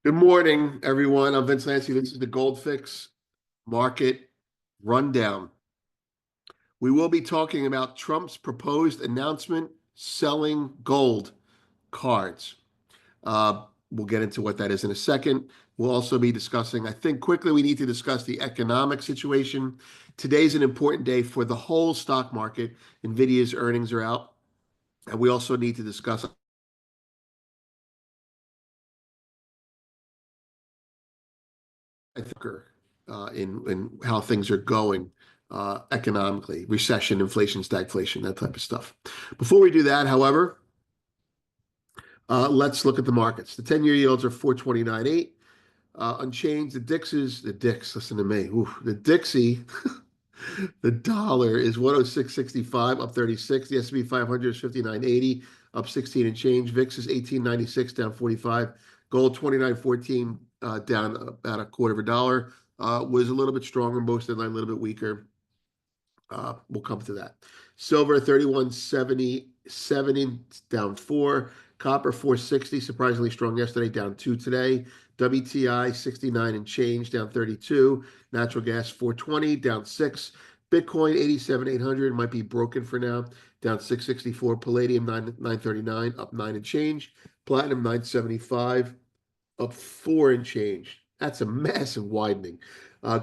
Good morning, everyone. I'm Vince Lancy. This is the Gold Fix Market Rundown. We will be talking about Trump's proposed announcement selling gold cards. We'll get into what that is in a second. We'll also be discussing, I think quickly, we need to discuss the economic situation. Today's an important day for the whole stock market. NVIDIA's earnings are out. And we also need to discuss in how things are going economically, recession, inflation, stagflation, that type of stuff. Before we do that, however, let's look at the markets. The 10-year yields are 4.29.8, unchanged. Listen to me. Ooh, the Dixie, the dollar is 106.65, up 36. The S&P 500 is 59.80, up 16 and change. VIX is 18.96, down 45. Gold 29.14, down about a quarter of a dollar. Was a little bit stronger, most of the night, a little bit weaker. We'll come to that. Silver 31.77, down 4. Copper 4.60, surprisingly strong yesterday, down 2 today. WTI 69 and change, down 32. Natural gas 4.20, down 6. Bitcoin 87,800, might be broken for now, down 664. Palladium 939, up 9 and change. Platinum 975, up 4 and change. That's a massive widening.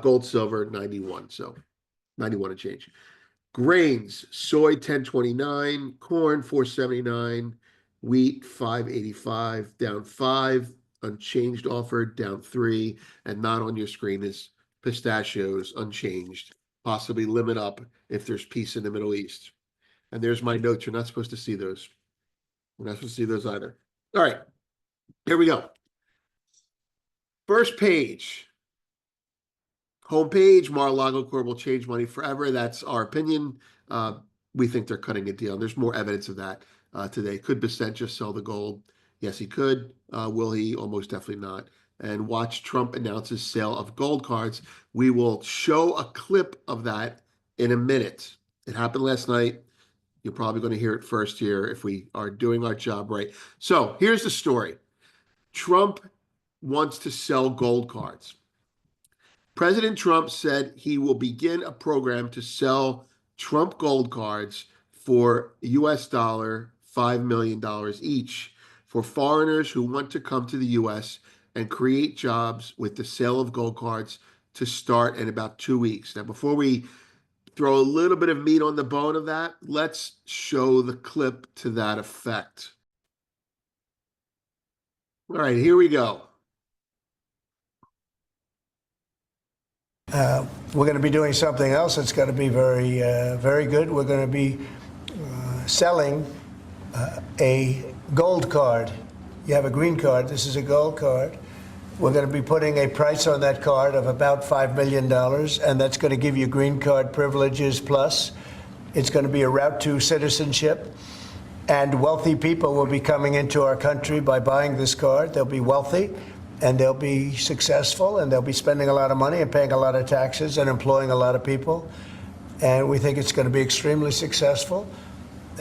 Gold, silver 91, so 91 and change. Grains, soy 10.29, corn 4.79, wheat 5.85, down 5, unchanged offered, down 3, and not on your screen is pistachios, unchanged, possibly limit up if there's peace in the Middle East. And there's my notes. You're not supposed to see those. We're not supposed to see those either. All right, here we go. First page. Homepage, Mar-a-Lago Corp will change money forever. That's our opinion. We think they're cutting a deal. And there's more evidence of that today. Could Bissett just sell the gold? Yes, he could. Will he? Almost definitely not. And watch Trump announce his sale of gold cards. We will show a clip of that in a minute. It happened last night. You're probably going to hear it first here if we are doing our job right. So here's the story. Trump wants to sell gold cards. President Trump said he will begin a program to sell Trump gold cards for US dollar $5 million each for foreigners who want to come to the US and create jobs with the sale of gold cards to start in about 2 weeks. Now, before we throw a little bit of meat on the bone of that, let's show the clip to that effect. All right, here we go. We're going to be doing something else that's going to be very, very good. We're going to be selling a gold card. You have a green card. This is a gold card. We're going to be putting a price on that card of about $5 million, and that's going to give you green card privileges plus. It's going to be a route to citizenship, and wealthy people will be coming into our country by buying this card. They'll be wealthy, and they'll be successful, and they'll be spending a lot of money and paying a lot of taxes and employing a lot of people. And we think it's going to be extremely successful.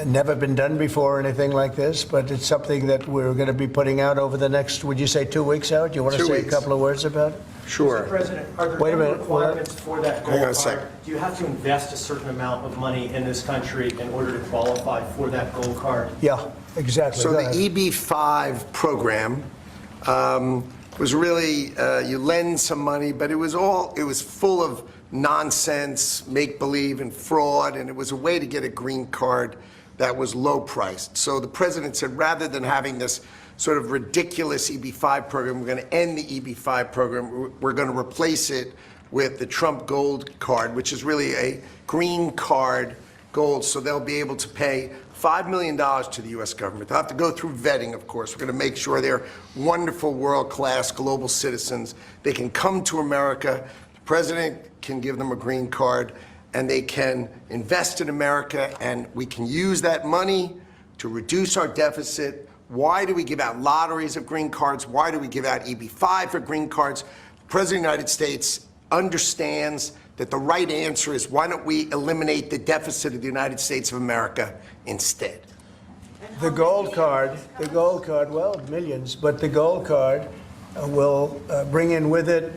Never been done before or anything like this, but it's something that we're going to be putting out over the next, would you say 2 weeks out? Do you want to say a couple of words about it? Sure. Mr. President, are there any requirements for that gold card? Do you have to invest a certain amount of money in this country in order to qualify for that gold card? Yeah, exactly. So the EB-5 program was really, you lend some money, but it was full of nonsense, make-believe, and fraud, and it was a way to get a green card that was low-priced. So the president said, rather than having this sort of ridiculous EB-5 program, we're going to end the EB-5 program. We're going to replace it with the Trump Gold Card, which is really a green card gold, so they'll be able to pay $5 million to the U.S. government. They'll have to go through vetting, of course. We're going to make sure they're wonderful, world-class global citizens. They can come to America. The president can give them a green card, and they can invest in America, and we can use that money to reduce our deficit. Why do we give out lotteries of green cards? Why do we give out EB-5 for green cards? The President of the United States understands that the right answer is, why don't we eliminate the deficit of the United States of America instead? The gold card, well, millions, but the gold card will bring in with it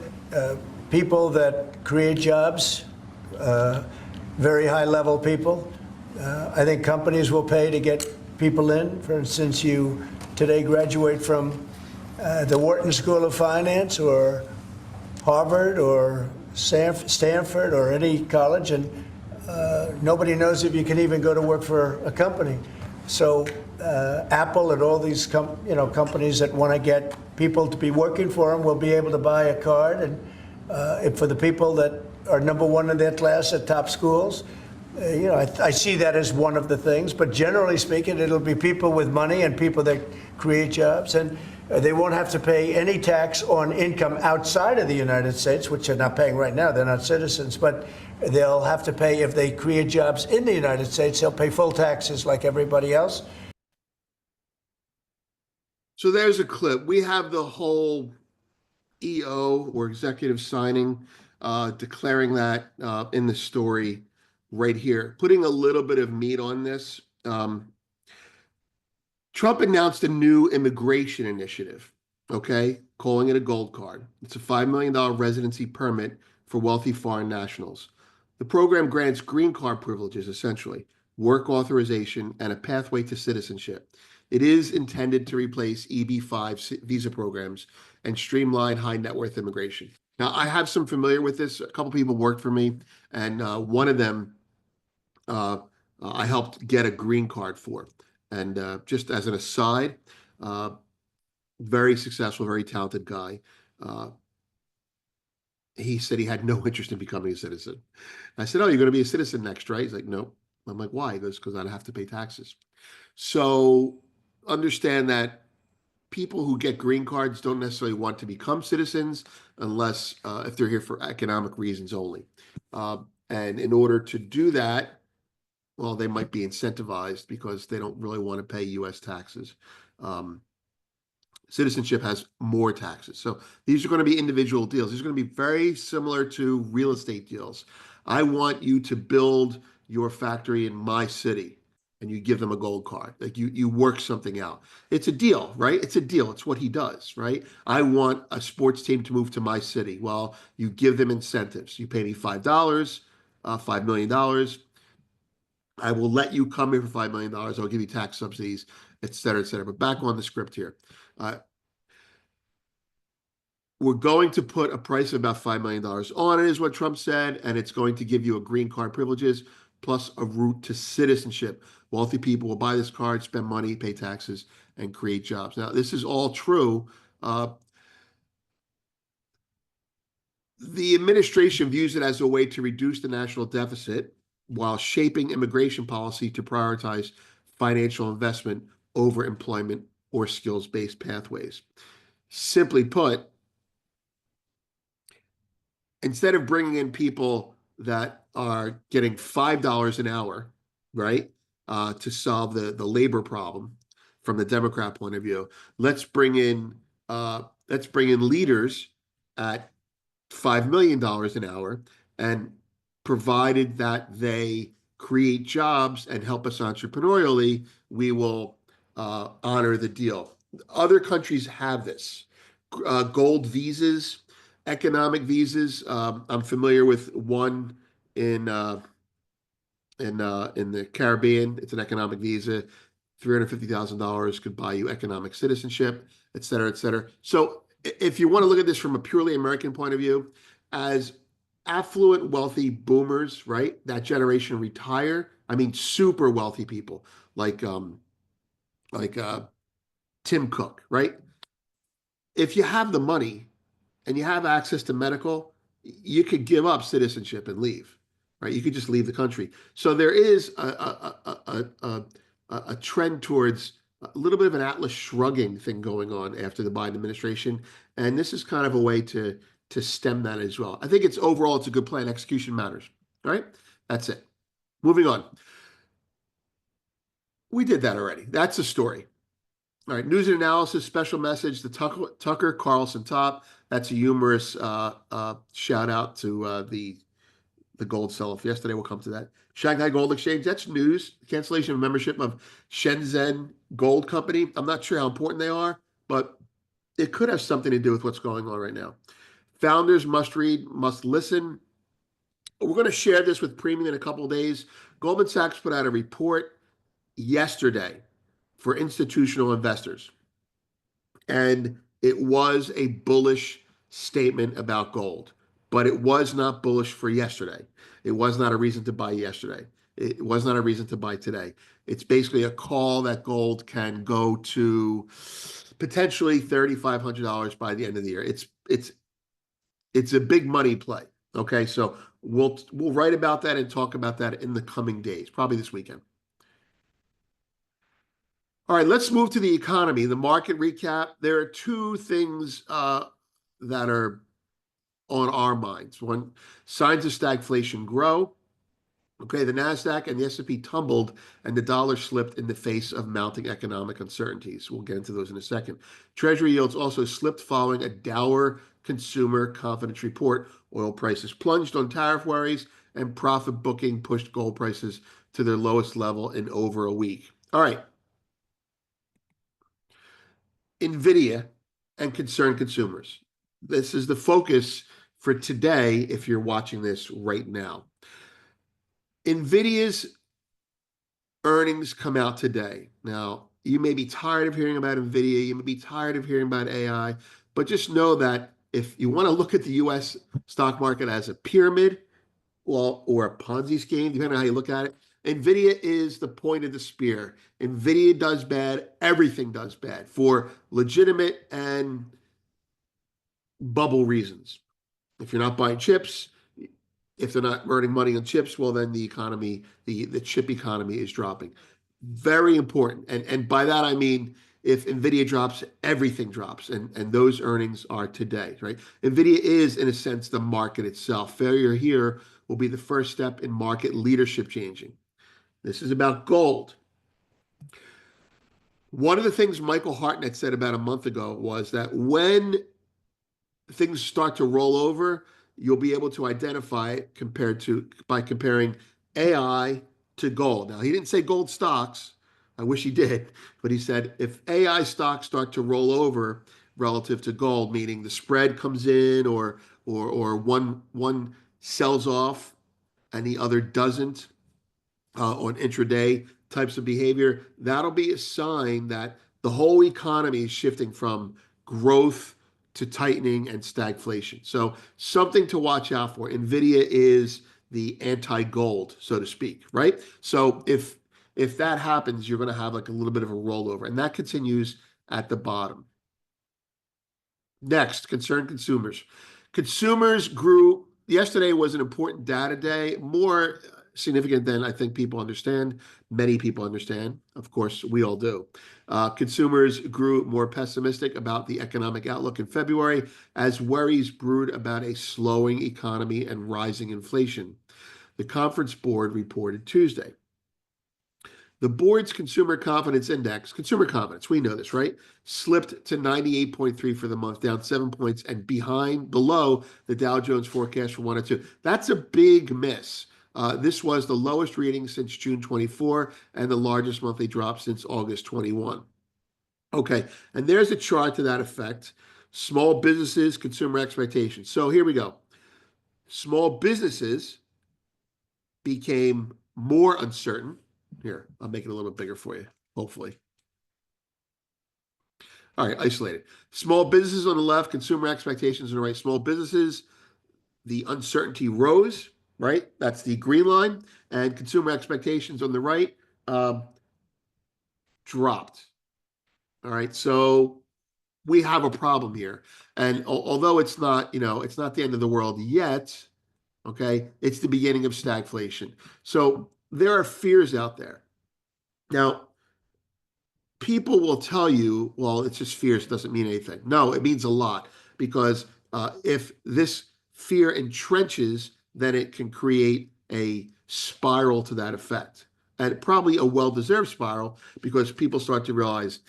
people that create jobs, very high-level people. I think companies will pay to get people in. For instance, you today graduate from the Wharton School of Finance or Harvard or Stanford or any college, and nobody knows if you can even go to work for a company. So Apple and all these companies that want to get people to be working for them will be able to buy a card, and for the people that are number one in their class at top schools, I see that as one of the things. But generally speaking, it'll be people with money and people that create jobs, and they won't have to pay any tax on income outside of the United States, which they're not paying right now. They're not citizens, but they'll have to pay if they create jobs in the United States. They'll pay full taxes like everybody else. So there's a clip. We have the whole EO or executive signing declaring that in the story right here. Putting a little bit of meat on this. Trump announced a new immigration initiative, okay, calling it a gold card. It's a $5 million residency permit for wealthy foreign nationals. The program grants green card privileges, essentially, work authorization, and a pathway to citizenship. It is intended to replace EB-5 visa programs and streamline high net worth immigration. Now, I have some familiar with this. A couple people worked for me, and one of them I helped get a green card for. And just as an aside, very successful, very talented guy. He said he had no interest in becoming a citizen. I said, "Oh, you're going to be a citizen next, right?" He's like, "No." I'm like, "Why?" He goes, "Because I have to pay taxes." So understand that people who get green cards don't necessarily want to become citizens unless if they're here for economic reasons only. And in order to do that, well, they might be incentivized because they don't really want to pay U.S. taxes. Citizenship has more taxes. So these are going to be individual deals. These are going to be very similar to real estate deals. I want you to build your factory in my city, and you give them a gold card. Like you work something out. It's a deal, right? It's a deal. It's what he does, right? I want a sports team to move to my city. Well, you give them incentives. You pay me $5, $5 million. I will let you come here for $5 million. I'll give you tax subsidies, et cetera, et cetera. But back on the script here. We're going to put a price of about $5 million on it, is what Trump said, and it's going to give you a green card privileges plus a route to citizenship. Wealthy people will buy this card, spend money, pay taxes, and create jobs. Now, this is all true. The administration views it as a way to reduce the national deficit while shaping immigration policy to prioritize financial investment over employment or skills-based pathways. Simply put, instead of bringing in people that are getting $5 an hour, right, to solve the labor problem from the Democrat point of view, let's bring in leaders at $5 million an hour, and provided that they create jobs and help us entrepreneurially, we will honor the deal. Other countries have this. Gold visas, economic visas. I'm familiar with one in the Caribbean. It's an economic visa. $350,000 could buy you economic citizenship, et cetera, et cetera. So if you want to look at this from a purely American point of view, as affluent, wealthy boomers, right, that generation retire, I mean, super wealthy people like Tim Cook, right? If you have the money and you have access to medical, you could give up citizenship and leave, right? You could just leave the country. So there is a trend towards a little bit of an Atlas shrugging thing going on after the Biden administration, and this is kind of a way to stem that as well. I think it's overall it's a good plan. Execution matters. All right, that's it. Moving on. We did that already. That's the story. All right, news and analysis, special message, the Tucker Carlson top. That's a humorous shout out to the gold sell-off yesterday. We'll come to that. Shanghai Gold Exchange, that's news. Cancellation of membership of Shenzhen Gold Company. I'm not sure how important they are, but it could have something to do with what's going on right now. Founders must read, must listen. We're going to share this with Premium in a couple of days. Goldman Sachs put out a report yesterday for institutional investors, and it was a bullish statement about gold, but it was not bullish for yesterday. It was not a reason to buy yesterday. It was not a reason to buy today. It's basically a call that gold can go to potentially $3,500 by the end of the year. It's a big money play. Okay, so we'll write about that and talk about that in the coming days, probably this weekend. All right, let's move to the economy, the market recap. There are two things that are on our minds. One, signs of stagflation grow. Okay, the Nasdaq and the S&P tumbled, and the dollar slipped in the face of mounting economic uncertainties. We'll get into those in a second. Treasury yields also slipped following a dour consumer confidence report. Oil prices plunged on tariff worries, and profit booking pushed gold prices to their lowest level in over a week. All right. NVDA and concerned consumers. This is the focus for today if you're watching this right now. NVIDIA's earnings come out today. Now, you may be tired of hearing about NVIDIA, you may be tired of hearing about AI, but just know that if you want to look at the US stock market as a pyramid, well, or a Ponzi scheme, depending on how you look at it, NVIDIA is the point of the spear. NVIDIA does bad, everything does bad for legitimate and bubble reasons. If you're not buying chips, if they're not earning money on chips, well, then the economy, the chip economy is dropping. Very important. And by that, I mean, if NVIDIA drops, everything drops. And those earnings are today, right? NVIDIA is, in a sense, the market itself. Failure here will be the first step in market leadership changing. This is about gold. One of the things Michael Hartnett said about a month ago was that when things start to roll over, you'll be able to identify it by comparing AI to gold. Now, he didn't say gold stocks. I wish he did, but he said if AI stocks start to roll over relative to gold, meaning the spread comes in or one sells off and the other doesn't, on intraday types of behavior, that'll be a sign that the whole economy is shifting from growth to tightening and stagflation. So something to watch out for. NVIDIA is the anti-gold, so to speak, right? So if that happens, you're going to have like a little bit of a rollover, and that continues at the bottom. Next, concerned consumers. Consumers grew. Yesterday was an important data day, more significant than I think people understand. Many people understand. Of course, we all do. Consumers grew more pessimistic about the economic outlook in February as worries brewed about a slowing economy and rising inflation. The Conference Board reported Tuesday. The board's consumer confidence index, consumer confidence, we know this, right? Slipped to 98.3 for the month, down 7 points and below the Dow Jones forecast for 102. That's a big miss. This was the lowest reading since June 24 and the largest monthly drop since August 21. Okay, and there's a chart to that effect. Small businesses, consumer expectations. So here we go. Small businesses became more uncertain. Here, I'll make it a little bit bigger for you, hopefully. All right, isolated. Small businesses on the left, consumer expectations on the right. Small businesses, the uncertainty rose, right? That's the green line. And consumer expectations on the right dropped. All right, so we have a problem here. And although it's not, it's not the end of the world yet, okay, it's the beginning of stagflation. So there are fears out there. Now, people will tell you, well, it's just fears, it doesn't mean anything. No, it means a lot because if this fear entrenches, then it can create a spiral to that effect. And probably a well-deserved spiral because people start to realize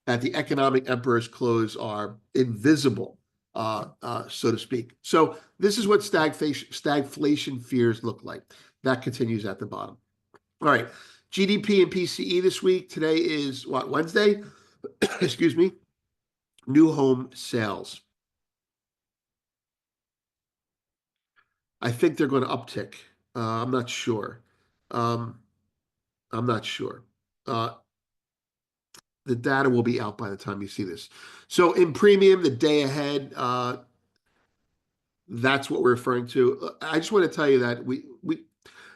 that the economic emperor's clothes are invisible, so to speak. So this is what stagflation fears look like. That continues at the bottom. All right, GDP and PCE this week. Today is what, Wednesday? Excuse me. New home sales. I think they're going to uptick. I'm not sure. Um, I'm not sure. Uh, the data will be out by the time you see this. So in premium, the day ahead, that's what we're referring to. I just want to tell you that we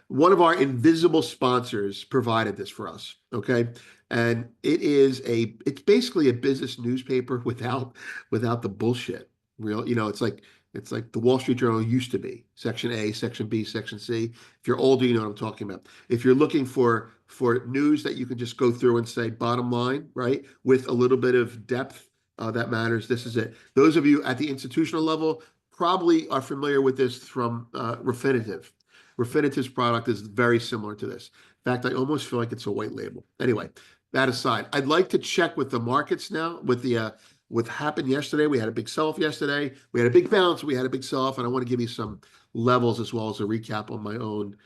one of our invisible sponsors provided this for us. Okay. And it's basically a business newspaper without the bullshit. Real, it's like the Wall Street Journal used to be. Section A, section B, section C. If you're older, you know what I'm talking about. If you're looking for news that you can just go through and say bottom line, right, with a little bit of depth that matters, this is it. Those of you at the institutional level probably are familiar with this from Refinitiv. Refinitiv's product is very similar to this. In fact, I almost feel like it's a white label. Anyway, that aside, I'd like to check with the markets now. What happened yesterday, we had a big sell-off yesterday. We had a big bounce. We had a big sell-off, and I want to give you some levels as well as a recap on my own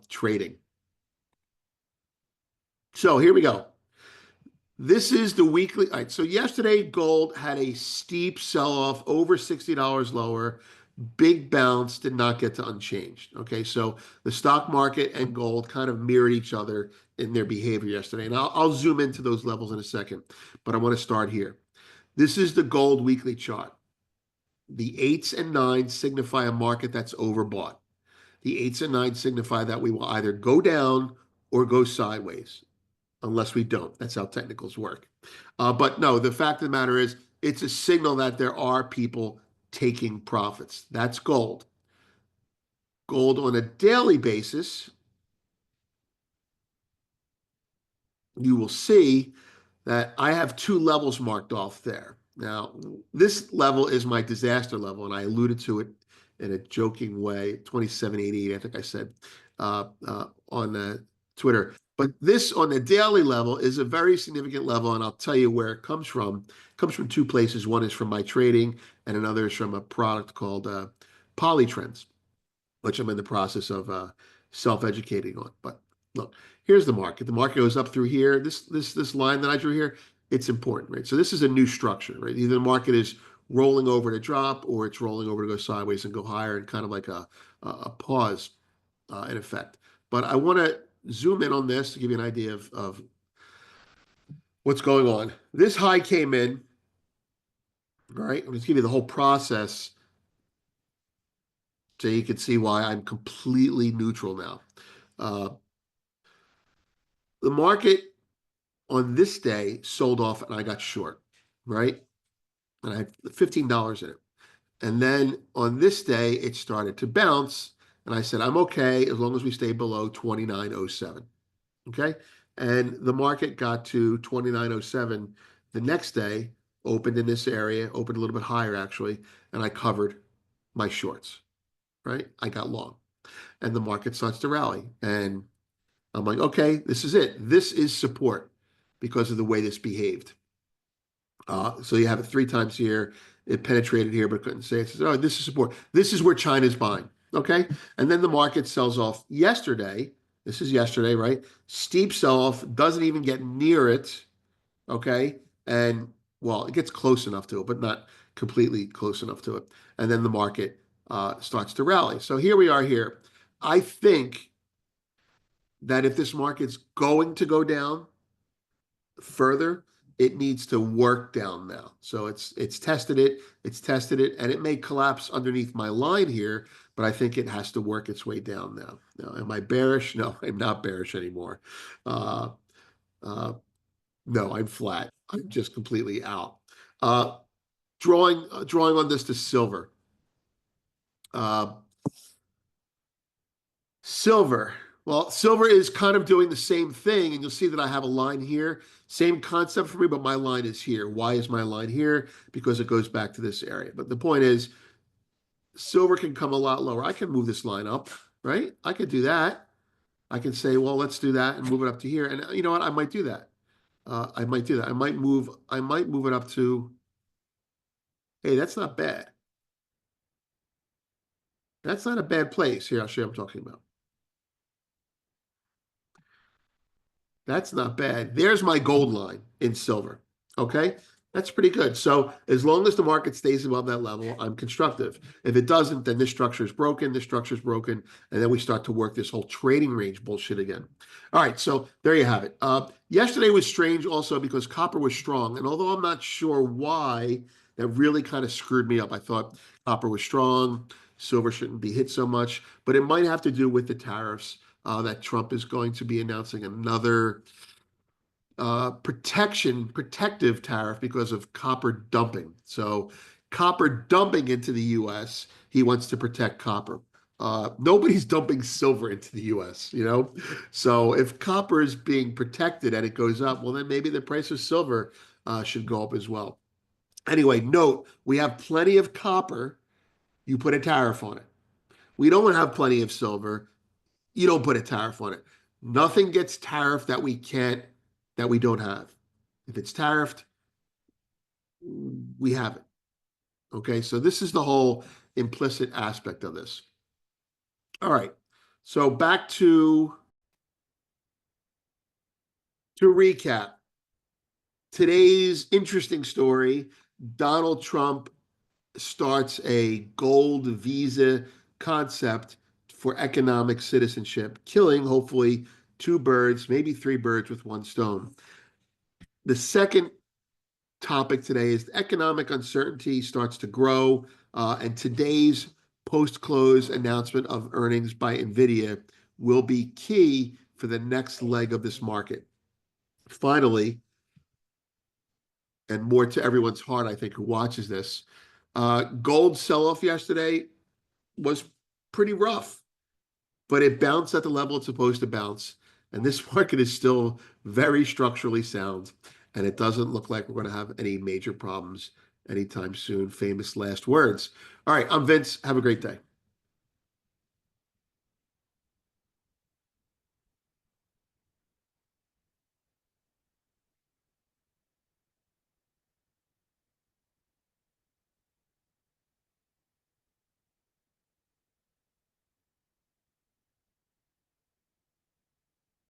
trading. So here we go. This is the weekly. All right. So yesterday, gold had a steep sell-off, over $60 lower. Big bounce, did not get to unchanged. Okay, so the stock market and gold kind of mirrored each other in their behavior yesterday. And I'll zoom into those levels in a second, but I want to start here. This is the gold weekly chart. The eights and nines signify a market that's overbought. The eights and nines signify that we will either go down or go sideways, unless we don't. That's how technicals work. But no, the fact of the matter is, it's a signal that there are people taking profits. That's gold. Gold on a daily basis, you will see that I have two levels marked off there. Now, this level is my disaster level, and I alluded to it in a joking way, 2788, I think I said on Twitter. But this on the daily level is a very significant level, and I'll tell you where it comes from. It comes from two places. One is from my trading, and another is from a product called Polytrends, which I'm in the process of self-educating on. But look, here's the market. The market goes up through here. This line that I drew here, it's important, right? So this is a new structure, right? Either the market is rolling over to drop, or it's rolling over to go sideways and go higher, and kind of like a pause in effect. But I want to zoom in on this to give you an idea of what's going on. This high came in, right? I'm just give you the whole process so you can see why I'm completely neutral now. Uh, the market on this day sold off and I got short, right? And I had $15 in it. And then on this day, it started to bounce. And I said, I'm okay as long as we stay below 2907. Okay. And the market got to 2907 the next day, opened in this area, opened a little bit higher actually, and I covered my shorts, right? I got long. And the market starts to rally. And I'm like, okay, this is it. This is support because of the way this behaved. So you have it three times here. It penetrated here, but couldn't say it. Says, oh, this is support. This is where China's buying. Okay. And then the market sells off yesterday. This is yesterday, right? Steep sell off, doesn't even get near it. Okay. And well, it gets close enough to it, but not completely close enough to it. And then the market starts to rally. So here we are here. I think that if this market's going to go down further, it needs to work down now. So it's tested it, and it may collapse underneath my line here, but I think it has to work its way down now. Now, am I bearish? No, I'm not bearish anymore. Uh, uh, no, I'm flat. I'm just completely out. Uh, drawing on this to silver. Uh, Silver. Well, silver is kind of doing the same thing, and you'll see that I have a line here. Same concept for me, but my line is here. Why is my line here? Because it goes back to this area. But the point is, silver can come a lot lower. I can move this line up, right? I could do that. I can say, well, let's do that and move it up to here. And you know what? I might do that. I might do that. I might move it up to, hey, that's not bad. That's not a bad place. Here, I'll show you what I'm talking about. That's not bad. There's my gold line in silver. Okay. That's pretty good. So as long as the market stays above that level, I'm constructive. If it doesn't, then this structure is broken, this structure is broken, and then we start to work this whole trading range bullshit again. All right, so there you have it. Yesterday was strange also because copper was strong, and although I'm not sure why, that really kind of screwed me up. I thought copper was strong, silver shouldn't be hit so much, but it might have to do with the tariffs that Trump is going to be announcing another protective tariff because of copper dumping. So copper dumping into the U.S., he wants to protect copper. Nobody's dumping silver into the U.S., you know? So if copper is being protected and it goes up, well, then maybe the price of silver should go up as well. Anyway, note, we have plenty of copper. You put a tariff on it. We don't have plenty of silver. You don't put a tariff on it. Nothing gets tariffed that we don't have. If it's tariffed, we have it. Okay, so this is the whole implicit aspect of this. All right, so back to recap. Today's interesting story, Donald Trump starts a gold visa concept for economic citizenship, killing hopefully two birds, maybe three birds with one stone. The second topic today is economic uncertainty starts to grow, and today's post-close announcement of earnings by NVDA will be key for the next leg of this market. Finally, and more to everyone's heart, I think, who watches this, gold sell-off yesterday was pretty rough, but it bounced at the level it's supposed to bounce. And this market is still very structurally sound, and it doesn't look like we're going to have any major problems anytime soon. Famous last words. All right, I'm Vince. Have a great day.